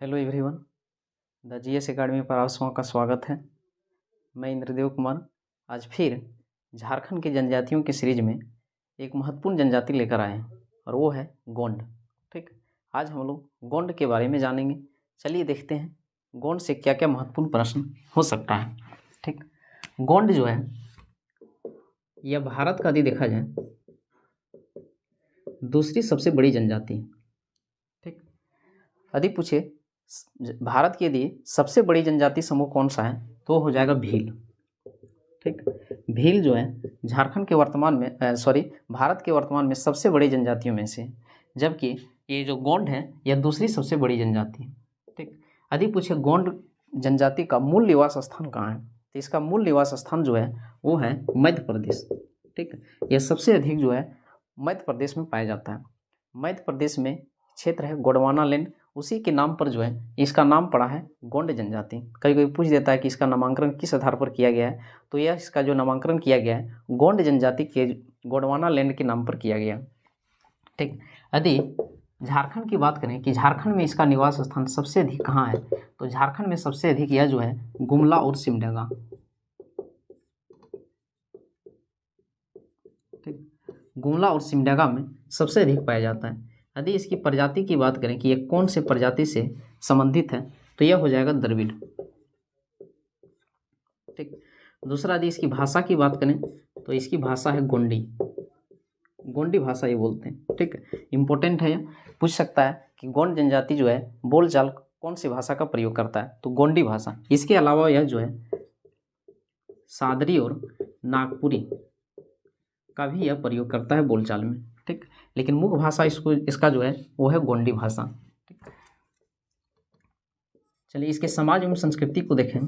Hello everyone, the GS academy पर आप सबका का स्वागत है। मैं इंद्रदेव कुमार आज फिर झारखंड की जनजातियों की सीरीज में एक महत्वपूर्ण जनजाति लेकर आए हैं और वो है गोंड। ठीक, आज हम लोग गोंड के बारे में जानेंगे। चलिए देखते हैं गोंड से क्या क्या महत्वपूर्ण प्रश्न हो सकता है। ठीक, गोंड जो है यह भारत का यदि देखा जाए दूसरी सबसे बड़ी जनजाति है। ठीक, यदि पूछे भारत के यदि सबसे बड़ी जनजाति समूह कौन सा है तो हो जाएगा भील। ठीक, भील जो है झारखंड के वर्तमान में भारत के वर्तमान में सबसे बड़ी जनजातियों में से, जबकि ये जो गोंड है यह दूसरी सबसे बड़ी जनजाति है। ठीक, यदि पूछे गोंड जनजाति का मूल निवास स्थान कहाँ है तो इसका मूल निवास स्थान जो है वो है मध्य प्रदेश। ठीक, यह सबसे अधिक जो है मध्य प्रदेश में पाया जाता है। मध्य प्रदेश में क्षेत्र है गोंडवाना लैंड, उसी के नाम पर जो है इसका नाम पड़ा है गोंड जनजाति। कभी कभी पूछ देता है कि इसका नामांकन किस आधार पर किया गया है, तो यह इसका जो नामांकन किया गया है गोंड जनजाति के गोंडवाना लैंड के नाम पर किया गया। ठीक, यदि झारखंड की बात करें कि झारखंड में इसका निवास स्थान सबसे अधिक कहाँ है तो झारखंड में सबसे अधिक यह जो है गुमला और सिमडेगा। ठीक, गुमला और सिमडेगा में सबसे अधिक पाया जाता है। यदि इसकी प्रजाति की बात करें कि यह कौन से प्रजाति से संबंधित है तो यह हो जाएगा द्रविड़। ठीक, दूसरा यदि इसकी भाषा की बात करें तो इसकी भाषा है गोंडी। गोंडी भाषा ये बोलते हैं। ठीक, इंपॉर्टेंट है, यह पूछ सकता है कि गोंड जनजाति जो है बोलचाल कौन सी भाषा का प्रयोग करता है तो गोंडी भाषा। इसके अलावा यह जो है सादरी और नागपुरी का भी यह प्रयोग करता है बोलचाल में। ठीक, लेकिन मुख्य भाषा इसका जो है वो है गोंडी भाषा। चलिए इसके समाज एवं संस्कृति को देखें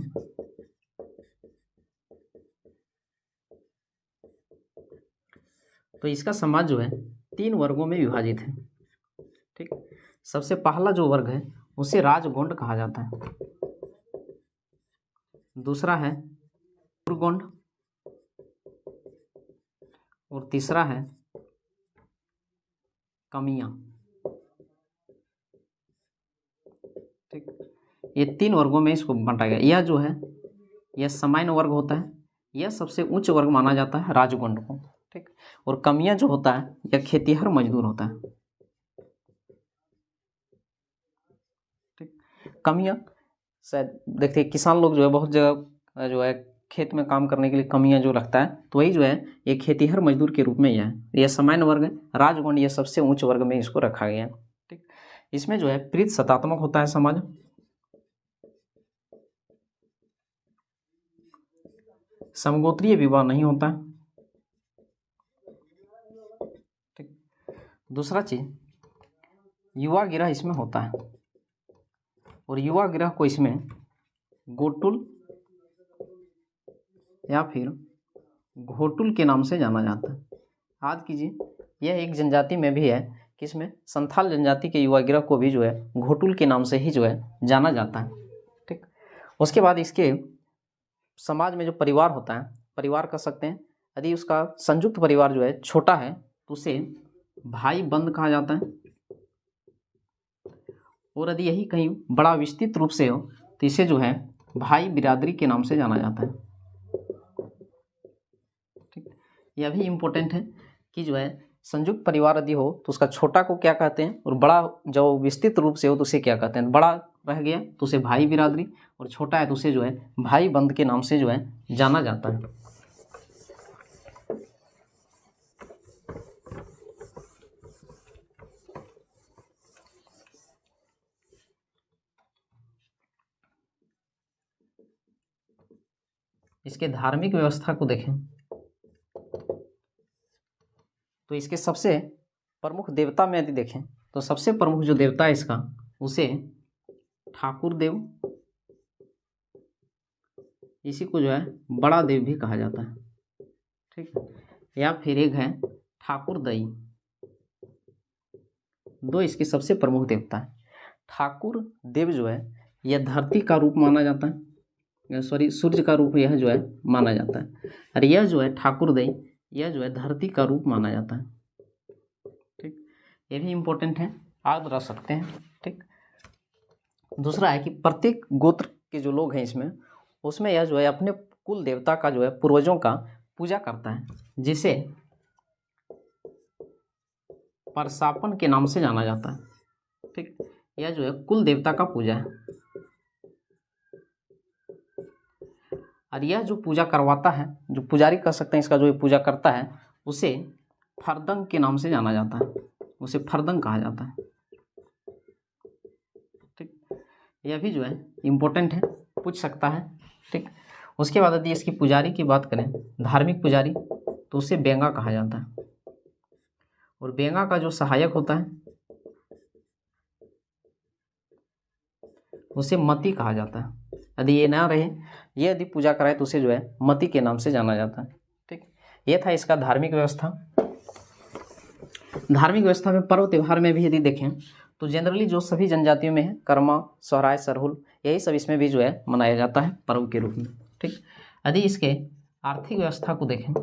तो इसका समाज जो है 3 वर्गों में विभाजित है। ठीक, सबसे पहला जो वर्ग है उसे राजगोंड कहा जाता है, दूसरा है गोंड और तीसरा है कमियां। ठीक, ये 3 वर्गों में इसको बांटा गया। यह जो है यह सामान्य वर्ग होता है, यह सबसे उच्च वर्ग माना जाता है राजगोंड को। ठीक, और कमियां जो होता है यह खेतीहर मजदूर होता है। ठीक, कमियां शायद देखते हैं किसान लोग जो है बहुत जगह जो है खेत में काम करने के लिए कमियां जो रखता है तो वही जो है ये खेतीहर मजदूर के रूप में यह है। यह सामान्य वर्ग है, राजगोंड यह सबसे उच्च वर्ग में इसको रखा गया है। ठीक, इसमें जो है प्रीत सतात्मक होता है समाज, समगोत्रीय विवाह नहीं होता है। ठीक, दूसरा चीज युवा गिरह इसमें होता है और युवा गिरह को इसमें गोटुल या फिर घोटुल के नाम से जाना जाता है। याद कीजिए यह एक जनजाति में भी है कि इसमें संथाल जनजाति के युवा गिरह को भी जो है घोटुल के नाम से ही जो है जाना जाता है। ठीक, उसके बाद इसके समाज में जो परिवार होता है, परिवार कह सकते हैं, यदि उसका संयुक्त परिवार जो है छोटा है तो उसे भाई बंद कहा जाता है, और यदि यही कहीं बड़ा विस्तृत रूप से हो तो इसे जो है भाई बिरादरी के नाम से जाना जाता है। ठीक, यह भी इम्पोर्टेंट है कि जो है संयुक्त परिवार यदि हो तो उसका छोटा को क्या कहते हैं और बड़ा जो विस्तृत रूप से हो तो उसे क्या कहते हैं। बड़ा रह गया तो उसे भाई बिरादरी और छोटा है तो उसे जो है भाई बंद के नाम से जो है जाना जाता है। इसके धार्मिक व्यवस्था को देखें तो इसके सबसे प्रमुख देवता में यदि देखें तो सबसे प्रमुख जो देवता है इसका उसे ठाकुर देव, इसी को जो है बड़ा देव भी कहा जाता है। ठीक, या फिर एक है ठाकुर दई। 2 इसके सबसे प्रमुख देवता है। ठाकुर देव जो है यह धरती का रूप माना जाता है, सूर्य का रूप यह जो है माना जाता है, और यह जो है ठाकुर दई यह जो है धरती का रूप माना जाता है। ठीक, ये भी इम्पोर्टेंट है, याद रख सकते हैं। ठीक, दूसरा है कि प्रत्येक गोत्र के जो लोग हैं इसमें, उसमें यह जो है अपने कुल देवता का जो है पूर्वजों का पूजा करता है, जिसे परसापन के नाम से जाना जाता है। ठीक, यह जो है कुल देवता का पूजा है, और यह जो पूजा करवाता है, जो पुजारी कह सकते हैं इसका, जो ये पूजा करता है, उसे फरदंग के नाम से जाना जाता है, उसे फरदंग कहा जाता है। ठीक, यह भी जो है इम्पोर्टेंट है, पूछ सकता है। ठीक, उसके बाद यदि इसकी पुजारी की बात करें, धार्मिक पुजारी, तो उसे बेंगा कहा जाता है, और बेंगा का जो सहायक होता है उसे मति कहा जाता है। यदि ये ना रहे, ये यदि पूजा कराए तो उसे जो है मति के नाम से जाना जाता है। ठीक, ये था इसका धार्मिक व्यवस्था। धार्मिक व्यवस्था में पर्व त्यौहार में भी यदि देखें तो जनरली जो सभी जनजातियों में है, कर्मा, सोहराय, सरहुल, यही सब इसमें भी जो है मनाया जाता है पर्व के रूप में। ठीक, यदि इसके आर्थिक व्यवस्था को देखें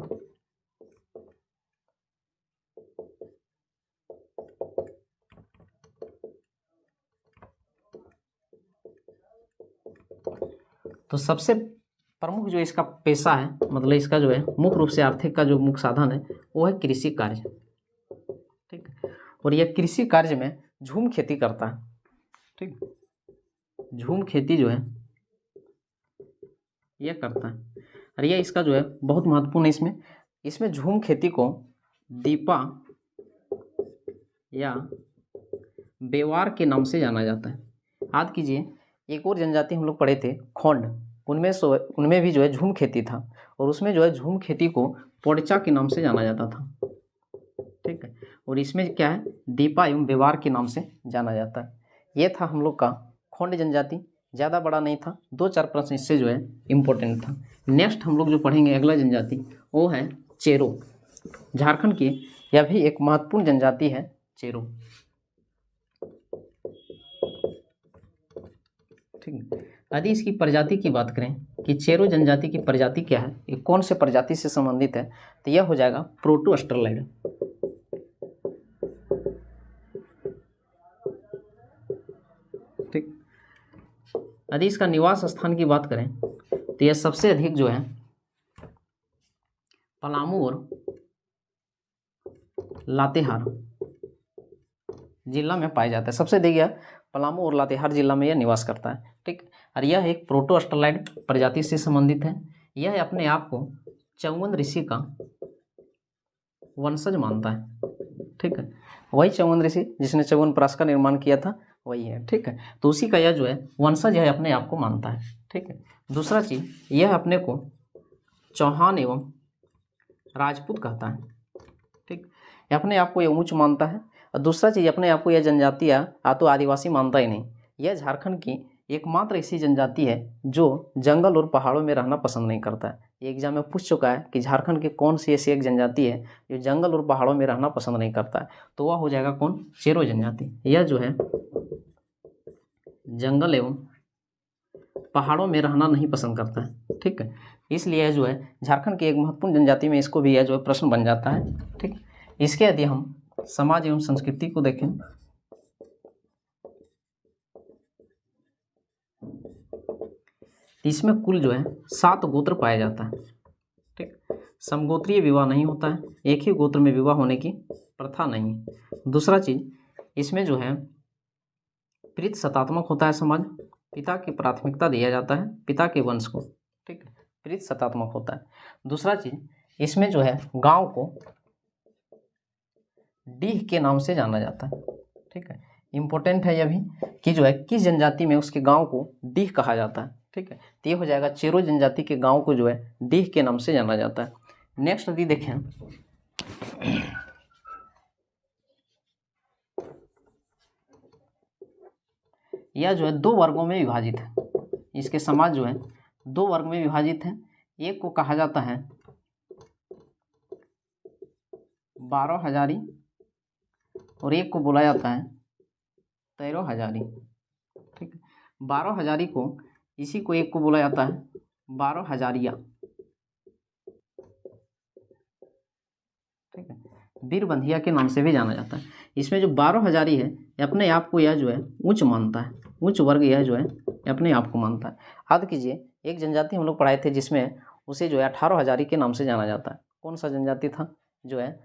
तो सबसे प्रमुख जो इसका पेशा है, मतलब इसका जो है मुख्य रूप से आर्थिक का जो मुख्य साधन है वो है कृषि कार्य। ठीक, और यह कृषि कार्य में झूम खेती करता है। ठीक, झूम खेती जो है यह करता है, और यह इसका जो है बहुत महत्वपूर्ण है। इसमें झूम खेती को दीपा या बेवार के नाम से जाना जाता है। याद कीजिए, एक और जनजाति हम लोग पढ़े थे खोंड, उनमें भी जो है झूम खेती था, और उसमें जो है झूम खेती को पोड़चा के नाम से जाना जाता था। ठीक है, और इसमें क्या है, दीपा एवं बेवार के नाम से जाना जाता है। ये था हम लोग का खोंड जनजाति, ज़्यादा बड़ा नहीं था, 2-4 प्रश्न इससे जो है इम्पोर्टेंट था। नेक्स्ट हम लोग जो पढ़ेंगे अगला जनजाति, वो है चेरो। झारखंड की यह भी एक महत्वपूर्ण जनजाति है चेरो। ठीक, यदि इसकी प्रजाति की बात करें कि चेरो जनजाति की प्रजाति क्या है, ये कौन से प्रजाति से संबंधित है, तो यह हो जाएगा प्रोटो ऑस्ट्रेलाइड। ठीक, यदि इसका निवास स्थान की बात करें तो यह सबसे अधिक जो है पलामू और लातेहार जिला में पाया जाता है। सबसे अधिक यह पलामू और लातेहार जिला में यह निवास करता है। ठीक, और यह एक प्रोटो ऑस्ट्रेलाइड प्रजाति से संबंधित है। यह अपने आप को चौवन ऋषि का वंशज मानता है। ठीक है, वही चौवन ऋषि जिसने च्यवनप्राश का निर्माण किया था वही है। ठीक है, तो उसी का यह जो है वंशज है, अपने आप को मानता है। ठीक है, दूसरा चीज यह अपने को चौहान एवं राजपूत कहता है। ठीक, यह अपने आप को यह ऊंच मानता है। और दूसरा चीज, अपने आप को यह जनजाति या तो आदिवासी मानता ही नहीं। यह झारखंड की एकमात्र ऐसी जनजाति है जो जंगल और पहाड़ों में रहना पसंद नहीं करता है। ये एग्जाम में पूछ चुका है कि झारखंड की कौन सी ऐसी एक जनजाति है जो जंगल और पहाड़ों में रहना पसंद नहीं करता है, तो वह हो जाएगा कौन, चेरो जनजाति। यह जो है जंगल एवं पहाड़ों में रहना नहीं पसंद करता है। ठीक है, इसलिए यह जो है झारखंड की एक महत्वपूर्ण जनजाति में इसको भी यह जो है प्रश्न बन जाता है। ठीक, इसके यदि हम समाज एवं संस्कृति को देखें इसमें कुल जो है 7 गोत्र पाया जाता है। ठीक, समगोत्रीय विवाह नहीं होता है, एक ही गोत्र में विवाह होने की प्रथा नहीं है। दूसरा चीज, इसमें जो है प्रीत सतात्मक होता है समाज, पिता की प्राथमिकता दिया जाता है, पिता के वंश को। ठीक है, प्रीत सतात्मक होता है। दूसरा चीज, इसमें जो है गांव को डीह के नाम से जाना जाता है। ठीक है, इंपॉर्टेंट है यह भी कि जो है किस जनजाति में उसके गांव को डीह कहा जाता है। ठीक है, तो ये हो जाएगा चेरो जनजाति के गांव को जो है डीह के नाम से जाना जाता है। नेक्स्ट यदि देखें यह जो है 2 वर्गों में विभाजित है। इसके समाज जो है 2 वर्ग में विभाजित है। एक को कहा जाता है 12 हजारी और एक को बोला जाता है 13 हजारी। ठीक है, 12 हजारी को इसी को एक को बोला जाता है 12 हजारिया। ठीक है, बीरबंधिया के नाम से भी जाना जाता है। इसमें जो 12 हजारी है अपने आप को यह जो है उच्च मानता है। उच्च वर्ग यह जो है अपने आप को मानता है। याद कीजिए एक जनजाति हम लोग पढ़ाए थे जिसमें उसे जो है 18 हजारी के नाम से जाना जाता है। कौन सा जनजाति था? जो है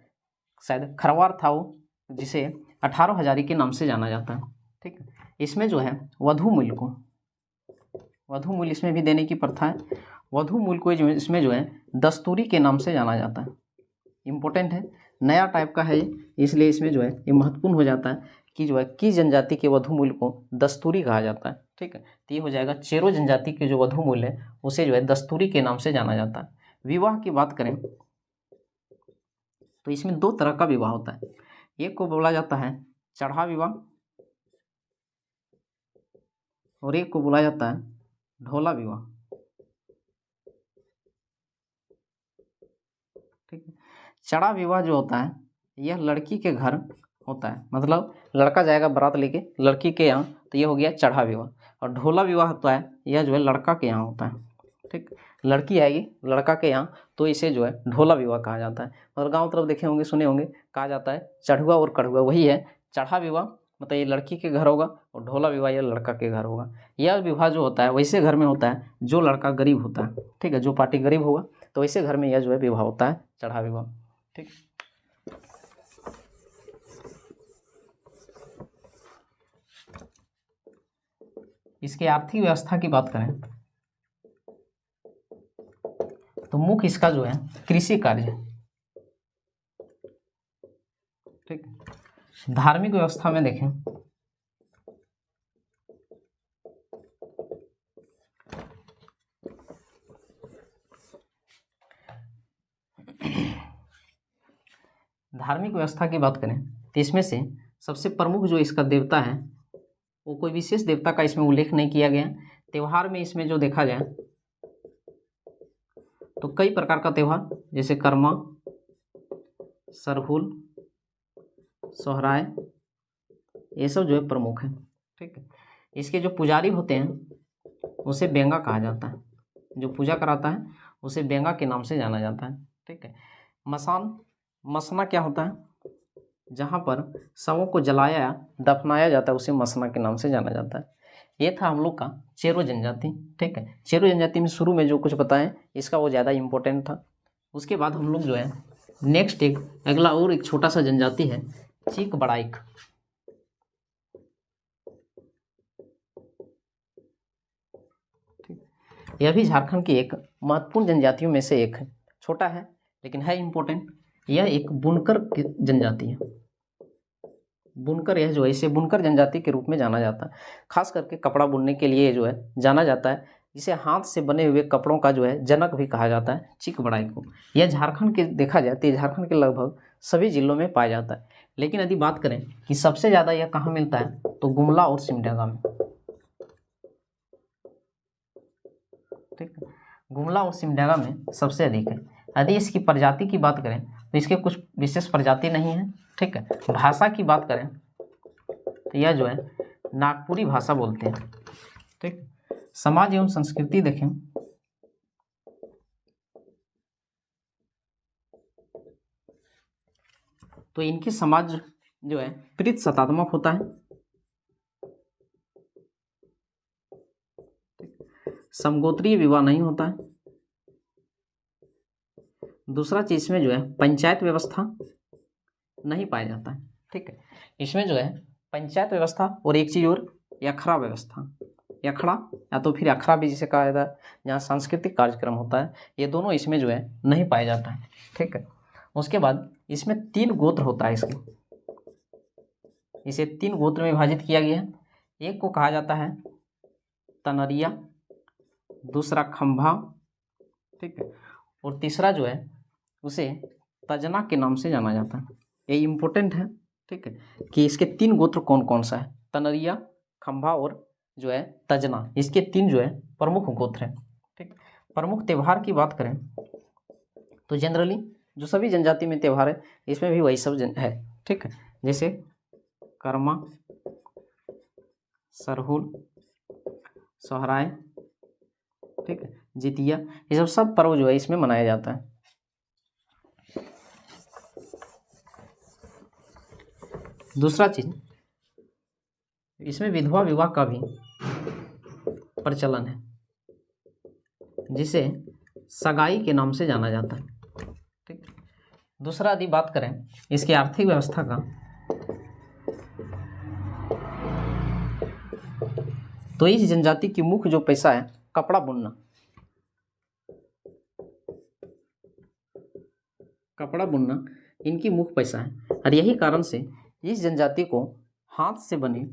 शायद खरवार था वो, जिसे 18 हजारी के नाम से जाना जाता है। ठीक है, इसमें जो है वधु मूल्य इसमें भी देने की प्रथा है। वधु मूल्य को इसमें जो है दस्तूरी के नाम से जाना जाता है। इम्पोर्टेंट है, नया टाइप का है इसलिए इसमें जो है ये महत्वपूर्ण हो जाता है कि जो है किस जनजाति के वधु मूल्य को दस्तूरी कहा जाता है। ठीक है, तो ये हो जाएगा चेरो जनजाति के जो वधु मूल्य है उसे जो है दस्तूरी के नाम से जाना जाता है। विवाह की बात करें तो इसमें दो तरह का विवाह होता है। एक को बोला जाता है चढ़ा विवाह और एक को बोला जाता है ढोला विवाह। ठीक है, चढ़ा विवाह जो होता है यह लड़की के घर होता है, मतलब लड़का जाएगा बारात लेके लड़की के यहाँ, तो ये हो गया चढ़ा विवाह। और ढोला विवाह होता है यह जो है लड़का के यहाँ होता है। ठीक, लड़की आएगी लड़का के यहाँ तो इसे जो है ढोला विवाह कहा जाता है। और गांव तरफ देखे होंगे सुने होंगे कहा जाता है चढ़ुआ और कढ़ुआ, वही है चढ़ा विवाह, मतलब ये लड़की के घर होगा और ढोला विवाह यह लड़का के घर होगा। यह विवाह जो होता है वैसे घर में होता है जो लड़का गरीब होता है। ठीक है, जो पार्टी गरीब होगा तो वैसे घर में यह जो है विवाह होता है चढ़ा विवाह। ठीक, इसके आर्थिक व्यवस्था की बात करें तो मुख्य इसका जो है कृषि कार्य है। ठीक, धार्मिक व्यवस्था में देखें धार्मिक व्यवस्था की बात करें तो इसमें से सबसे प्रमुख जो इसका देवता है वो कोई विशेष देवता का इसमें उल्लेख नहीं किया गया। त्योहार में इसमें जो देखा जाए तो कई प्रकार का त्यौहार जैसे कर्मा, सरहुल, सोहराय, ये सब जो है प्रमुख है। ठीक है, इसके जो पुजारी होते हैं उसे बेंगा कहा जाता है, जो पूजा कराता है उसे बेंगा के नाम से जाना जाता है। ठीक है, मसना क्या होता है? जहाँ पर शवों को जलाया या दफनाया जाता है उसे मसना के नाम से जाना जाता है। ये था हम लोग का चेरो जनजाति। ठीक है, चेरो जनजाति में शुरू में जो कुछ बताएं इसका वो ज़्यादा इम्पोर्टेंट था। उसके बाद हम लोग जो है नेक्स्ट एक अगला और एक छोटा सा जनजाति है चीक बड़ाइक। यह भी झारखंड की एक महत्वपूर्ण जनजातियों में से एक है। छोटा है लेकिन है इम्पोर्टेंट। यह एक बुनकर की जनजाति है। बुनकर, यह जो है इसे बुनकर जनजाति के रूप में जाना जाता है। खास करके कपड़ा बुनने के लिए जो है जाना जाता है। इसे हाथ से बने हुए कपड़ों का जो है जनक भी कहा जाता है चीक बड़ाई को। यह झारखंड के देखा जाए तो झारखंड के लगभग सभी जिलों में पाया जाता है। लेकिन यदि बात करें कि सबसे ज़्यादा यह कहाँ मिलता है तो गुमला और सिमडेगा में। ठीक है, गुमला और सिमडेगा में सबसे अधिक है। यदि इसकी प्रजाति की बात करें तो इसके कुछ विशेष प्रजाति नहीं है। ठीक है, भाषा की बात करें तो यह जो है नागपुरी भाषा बोलते हैं। ठीक, समाज एवं संस्कृति देखें तो इनकी समाज जो है प्रीत सतात्मक होता है। समगोत्रीय विवाह नहीं होता है। दूसरा चीज में जो है पंचायत व्यवस्था नहीं पाया जाता है। ठीक है, इसमें जो है पंचायत व्यवस्था और एक चीज और अखड़ा व्यवस्था, अखड़ा या तो फिर अखड़ा भी जिसे कहा जाता है जहाँ सांस्कृतिक कार्यक्रम होता है, ये दोनों इसमें जो है नहीं पाया जाता है। ठीक है, उसके बाद इसमें 3 गोत्र होता है। इसे 3 गोत्र में विभाजित किया गया है। एक को कहा जाता है तनरिया, दूसरा खंभा, ठीक है, और तीसरा जो है उसे तजना के नाम से जाना जाता है। ये इम्पोर्टेंट है। ठीक है, कि इसके 3 गोत्र कौन कौन सा है, तनरिया, खंभा और जो है तजना, इसके 3 जो है प्रमुख गोत्र हैं। ठीक, प्रमुख त्यौहार की बात करें तो जनरली जो सभी जनजाति में त्यौहार है इसमें भी वही सब है। ठीक है, जैसे कर्मा, सरहुल, सोहराय, ठीक है, जितिया, ये सब पर्व जो है इसमें मनाया जाता है। दूसरा चीज इसमें विधवा विवाह का भी प्रचलन है, जिसे सगाई के नाम से जाना जाता है। ठीक। दूसरा यदि बात करें इसकी आर्थिक व्यवस्था का, तो इस जनजाति की मुख्य जो पैसा है कपड़ा बुनना। कपड़ा बुनना इनकी मुख्य पैसा है, और यही कारण से इस जनजाति को हाथ से बने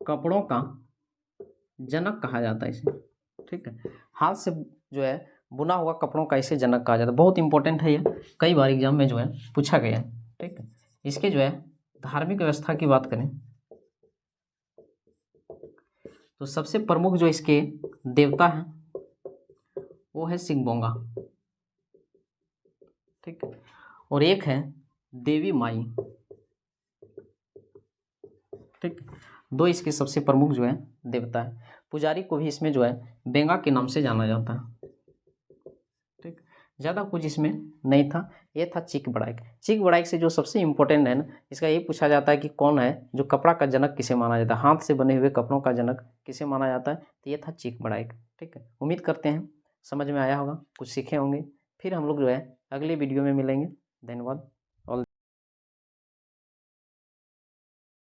कपड़ों का जनक कहा जाता है इसे। ठीक है, हाथ से जो है बुना हुआ कपड़ों का इसे जनक कहा जाता है। बहुत इंपॉर्टेंट है ये, कई बार एग्जाम में जो है पूछा गया है। ठीक है, इसके जो है धार्मिक व्यवस्था की बात करें तो सबसे प्रमुख जो इसके देवता हैं वो है सिंगबोंगा। ठीक, और एक है देवी माई। ठीक, दो इसके सबसे प्रमुख जो है देवता है। पुजारी को भी इसमें जो है बेंगा के नाम से जाना जाता है। ठीक, ज़्यादा कुछ इसमें नहीं था। ये था चिक बड़ाइक। चिक बड़ाइक से जो सबसे इम्पोर्टेंट है ना, इसका ये पूछा जाता है कि कौन है जो कपड़ा का जनक किसे माना जाता है, हाथ से बने हुए कपड़ों का जनक किसे माना जाता है, तो ये था चिक बड़ाइक। ठीक है, उम्मीद करते हैं समझ में आया होगा, कुछ सीखे होंगे। फिर हम लोग जो है अगले वीडियो में मिलेंगे। धन्यवाद।